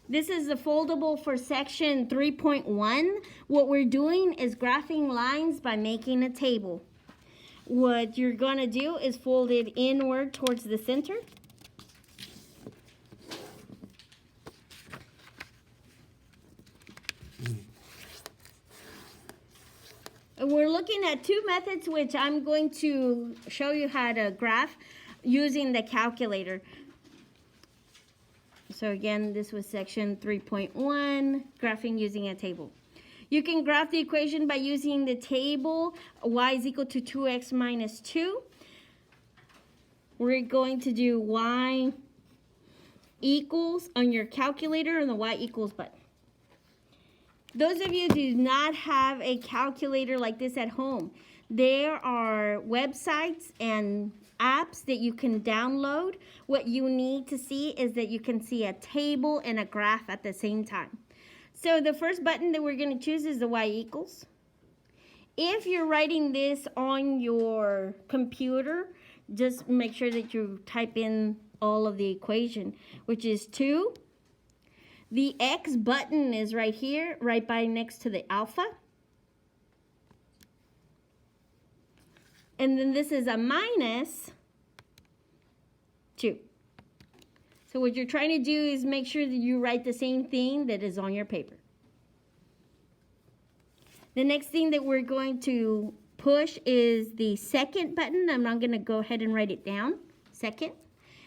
This is the foldable for section 3.1. What we're doing is graphing lines by making a table. What you're going to do is fold it inward towards the center. And we're looking at two methods, which I'm going to show you how to graph using the calculator. So again, this was section 3.1, graphing using a table. You can graph the equation by using the table, y is equal to 2x minus 2. We're going to do y equals on your calculator and the y equals button. Those of you who do not have a calculator like this at home, there are websites and apps that you can download. What you need to see is that you can see a table and a graph at the same time. So the first button that we're going to choose is the y equals. If you're writing this on your computer, just make sure that you type in all of the equation, which is 2. The x button is right here, right by next to the alpha. And then this is a minus 2. So what you're trying to do is make sure that you write the same thing that is on your paper. The next thing that we're going to push is the second button. I'm going to go ahead and write it down, second.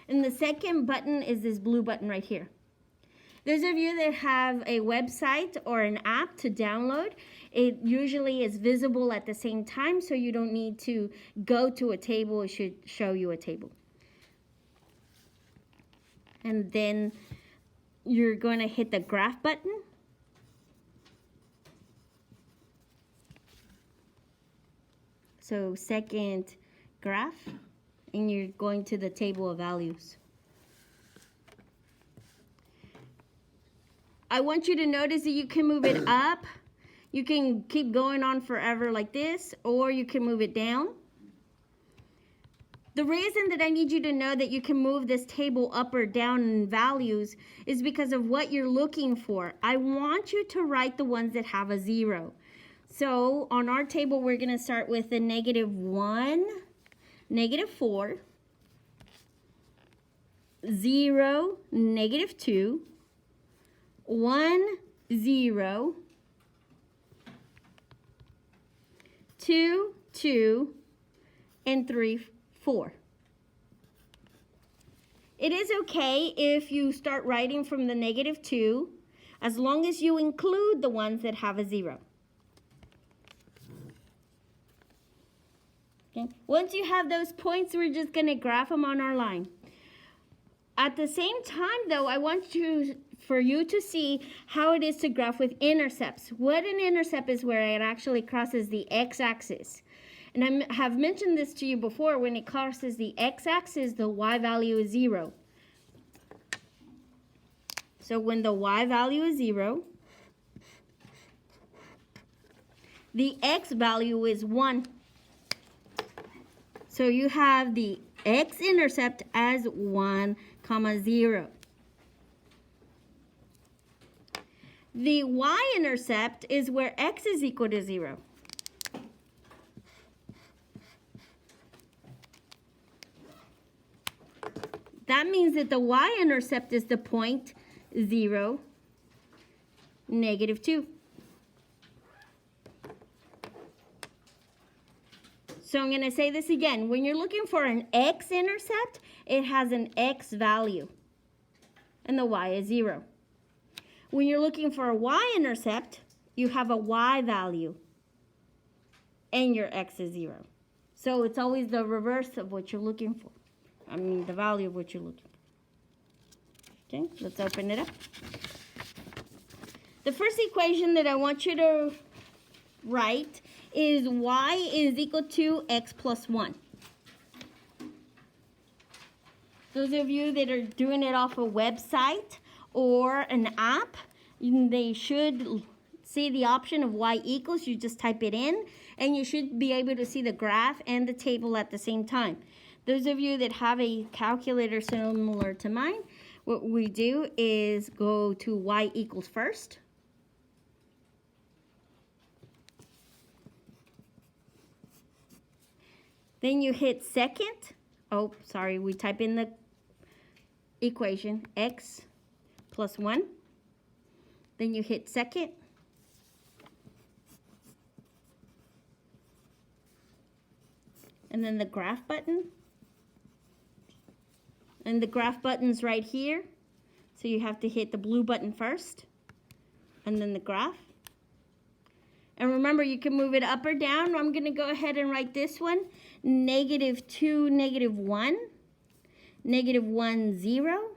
And the second button is this blue button right here. Those of you that have a website or an app to download, it usually is visible at the same time, so you don't need to go to a table. It should show you a table. And then you're going to hit the graph button. So second graph, and you're going to the table of values. I want you to notice that you can move it up. You can keep going on forever like this, or you can move it down. The reason that I need you to know that you can move this table up or down in values is because of what you're looking for. I want you to write the ones that have a 0. So on our table, we're going to start with the -1, -4, 0, -2, 1, 0, 2, 2, and 3, 4. It is okay if you start writing from the -2, as long as you include the ones that have a 0. Okay. Once you have those points, we're just going to graph them on our line. At the same time, though, I want for you to see how it is to graph with intercepts. What an intercept is where it actually crosses the x-axis. And I have mentioned this to you before. When it crosses the x-axis, the y value is 0. So when the y value is 0, the x value is 1. So you have the x-intercept as 1, 0. The y-intercept is where x is equal to 0. That means that the y-intercept is the point 0, -2. So I'm going to say this again. When you're looking for an x-intercept, it has an x value, and the y is 0. When you're looking for a y-intercept, you have a y value, and your x is 0. So it's always the reverse of what you're looking for. I mean, the value of what you're looking for. Okay, let's open it up. The first equation that I want you to write is y is equal to x plus 1. Those of you that are doing it off a website or an app, they should see the option of y equals. You just type it in, and you should be able to see the graph and the table at the same time. Those of you that have a calculator similar to mine, what we do is go to y equals first. Then you hit second. Oh, sorry, we type in the equation, x plus 1. Then you hit second. And then the graph button. And the graph button's right here. So you have to hit the blue button first. And then the graph. And remember, you can move it up or down. I'm going to go ahead and write this one. -2, -1. -1, 0.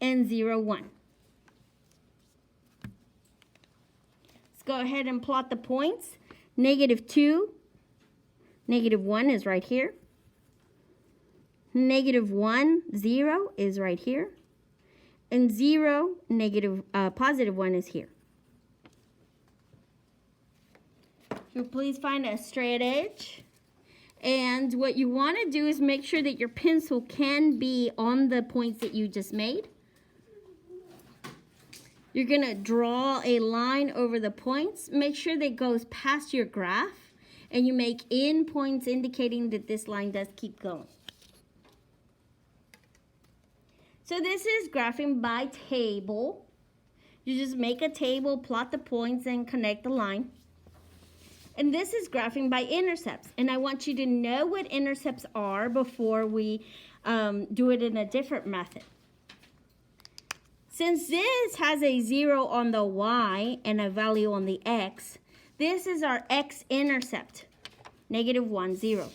And 0, 1. Let's go ahead and plot the points. -2, -1 is right here. -1, 0 is right here. And 0, positive 1 is here. So please find a straight edge. And what you want to do is make sure that your pencil can be on the points that you just made. You're going to draw a line over the points. Make sure that it goes past your graph. And you make end points indicating that this line does keep going. So this is graphing by table. You just make a table, plot the points, and connect the line. And this is graphing by intercepts. And I want you to know what intercepts are before we do it in a different method. Since this has a 0 on the y and a value on the x, this is our x-intercept, -1, 0.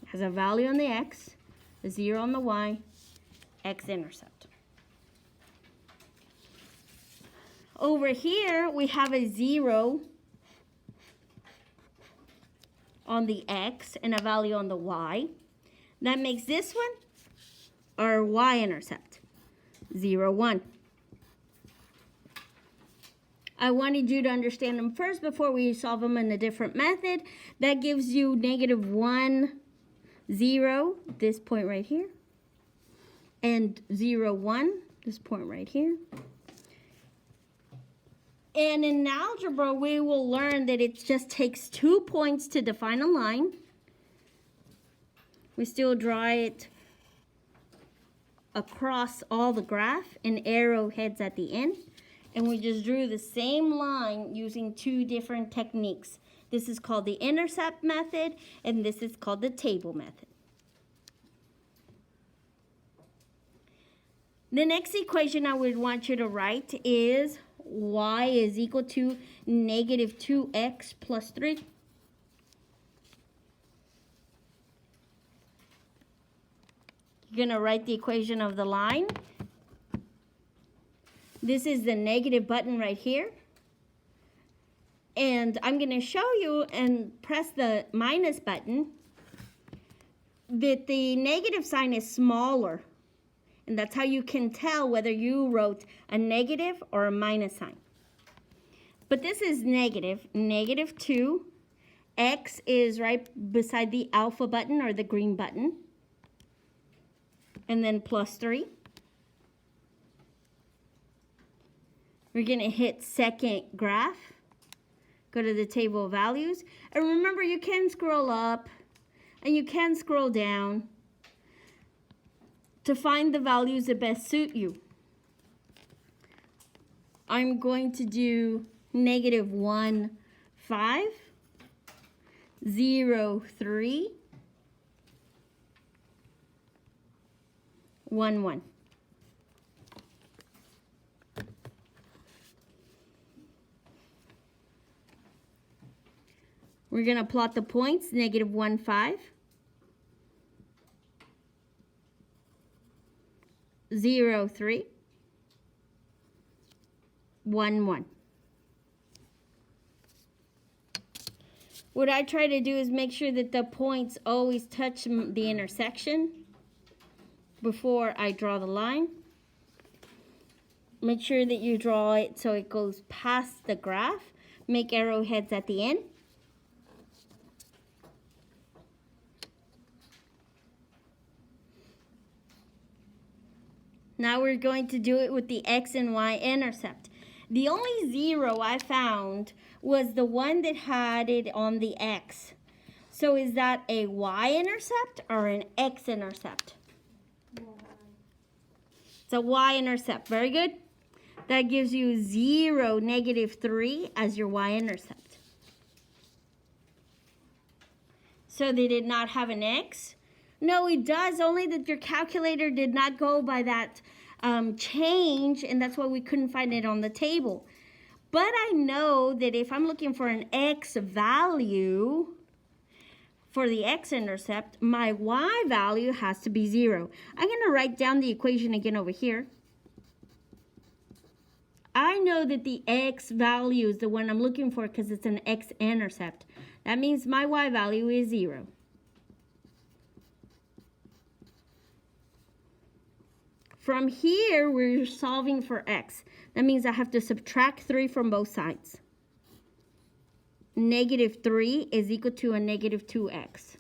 It has a value on the x, a 0 on the y, x-intercept. Over here, we have a 0 on the x and a value on the y. That makes this one our y-intercept, 0, 1. I wanted you to understand them first before we solve them in a different method. That gives you -1, 0, this point right here, and 0, 1, this point right here. And in algebra, we will learn that it just takes 2 points to define a line. We still draw it across all the graph and arrowheads at the end. And we just drew the same line using 2 different techniques. This is called the intercept method, and this is called the table method. The next equation I would want you to write is y is equal to -2x plus 3. You're going to write the equation of the line. This is the negative button right here. And I'm going to show you and press the minus button that the negative sign is smaller. And that's how you can tell whether you wrote a negative or a minus sign. But this is negative, -2. X is right beside the alpha button or the green button. And then plus 3. We're going to hit second graph. Go to the table of values. And remember, you can scroll up and you can scroll down to find the values that best suit you. I'm going to do -1, 5, 0, 3, 1, 1. We're going to plot the points, -1, 5. 0, 3, 1, 1. What I try to do is make sure that the points always touch the intersection before I draw the line. Make sure that you draw it so it goes past the graph. Make arrowheads at the end. Now we're going to do it with the x and y intercept. The only 0 I found was the one that had it on the x. So is that a y-intercept or an x-intercept? It's a y-intercept. Very good. That gives you 0, -3 as your y-intercept. So they did not have an x? No, it does, only that your calculator did not go by that change, and that's why we couldn't find it on the table. But I know that if I'm looking for an x value for the x-intercept, my y value has to be 0. I'm going to write down the equation again over here. I know that the x value is the one I'm looking for because it's an x-intercept. That means my y value is 0. From here, we're solving for x. That means I have to subtract 3 from both sides. -3 is equal to a -2x.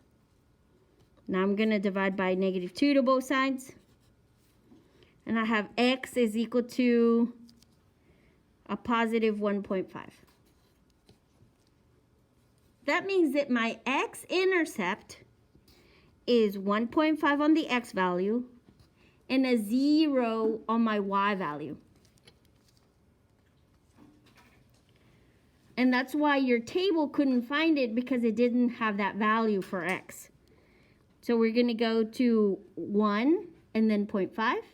Now I'm going to divide by -2 to both sides. And I have x is equal to a positive 1.5. That means that my x-intercept is 1.5 on the x value and a 0 on my y value. And that's why your table couldn't find it, because it didn't have that value for x. So we're going to go to 1 and then 0.5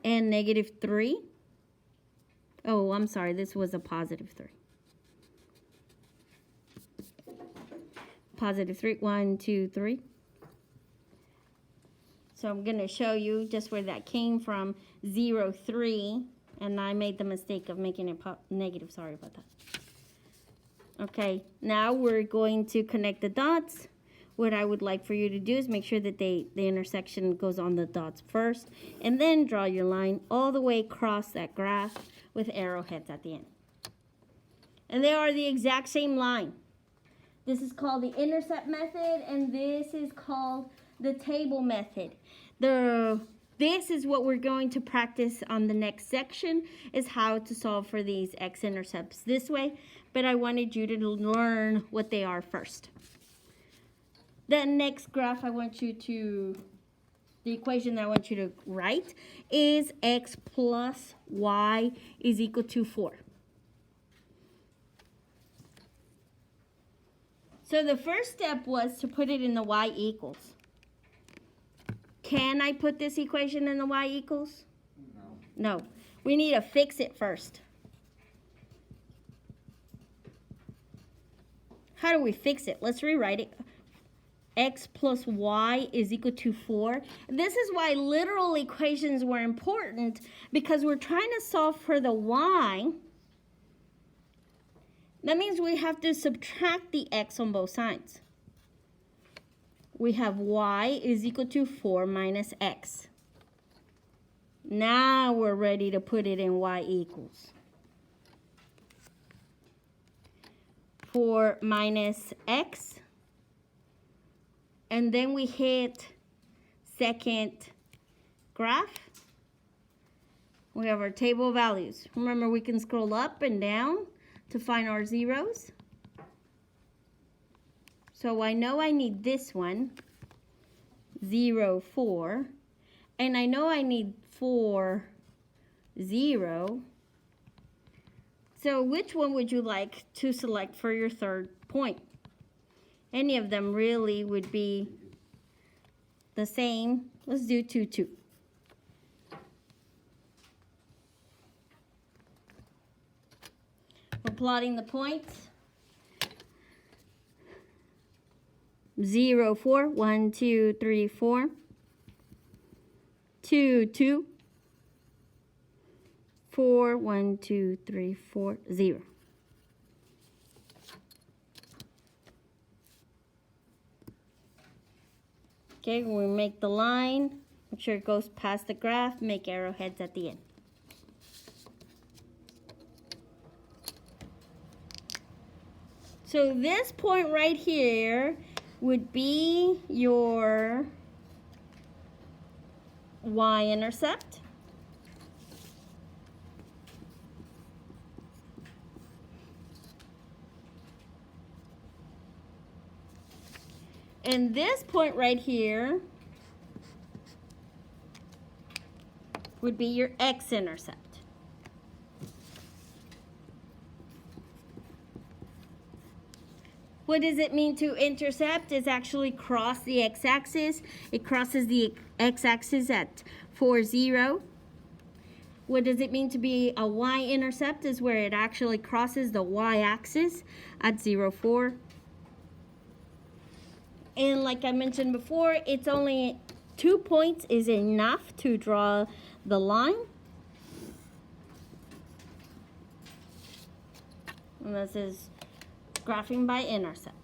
and -3. Oh, I'm sorry, this was a positive 3. Positive 3, 1, 2, 3. So I'm going to show you just where that came from, 0, 3, and I made the mistake of making it negative. Sorry about that. Okay, now we're going to connect the dots. What I would like for you to do is make sure that the intersection goes on the dots first, and then draw your line all the way across that graph with arrowheads at the end. And they are the exact same line. This is called the intercept method, and this is called the table method. This is what we're going to practice on the next section, is how to solve for these x-intercepts this way, but I wanted you to learn what they are first. The next graph the equation that I want you to write is x plus y is equal to 4. So the first step was to put it in the y equals. Can I put this equation in the y equals? No. No. We need to fix it first. How do we fix it? Let's rewrite it. X plus y is equal to 4. This is why literal equations were important, because we're trying to solve for the y. That means we have to subtract the x on both sides. We have y is equal to 4 minus x. Now we're ready to put it in y equals. 4 minus x. And then we hit second graph. We have our table of values. Remember, we can scroll up and down to find our zeros. So I know I need this one, 0, 4. And I know I need 4, 0. So which one would you like to select for your third point? Any of them really would be the same. Let's do 2, 2. We're plotting the points. 0, 4, 1, 2, 3, 4. 2, 2. 4, 1, 2, 3, 4, 0. Okay, we make the line, make sure it goes past the graph, make arrowheads at the end. So this point right here would be your y-intercept. And this point right here would be your x-intercept. What does it mean to intercept? Is actually cross the x-axis. It crosses the x-axis at 4, 0. What does it mean to be a y-intercept? Is where it actually crosses the y-axis at 0, 4. And like I mentioned before, it's only 2 points is enough to draw the line. And this is graphing by intercept.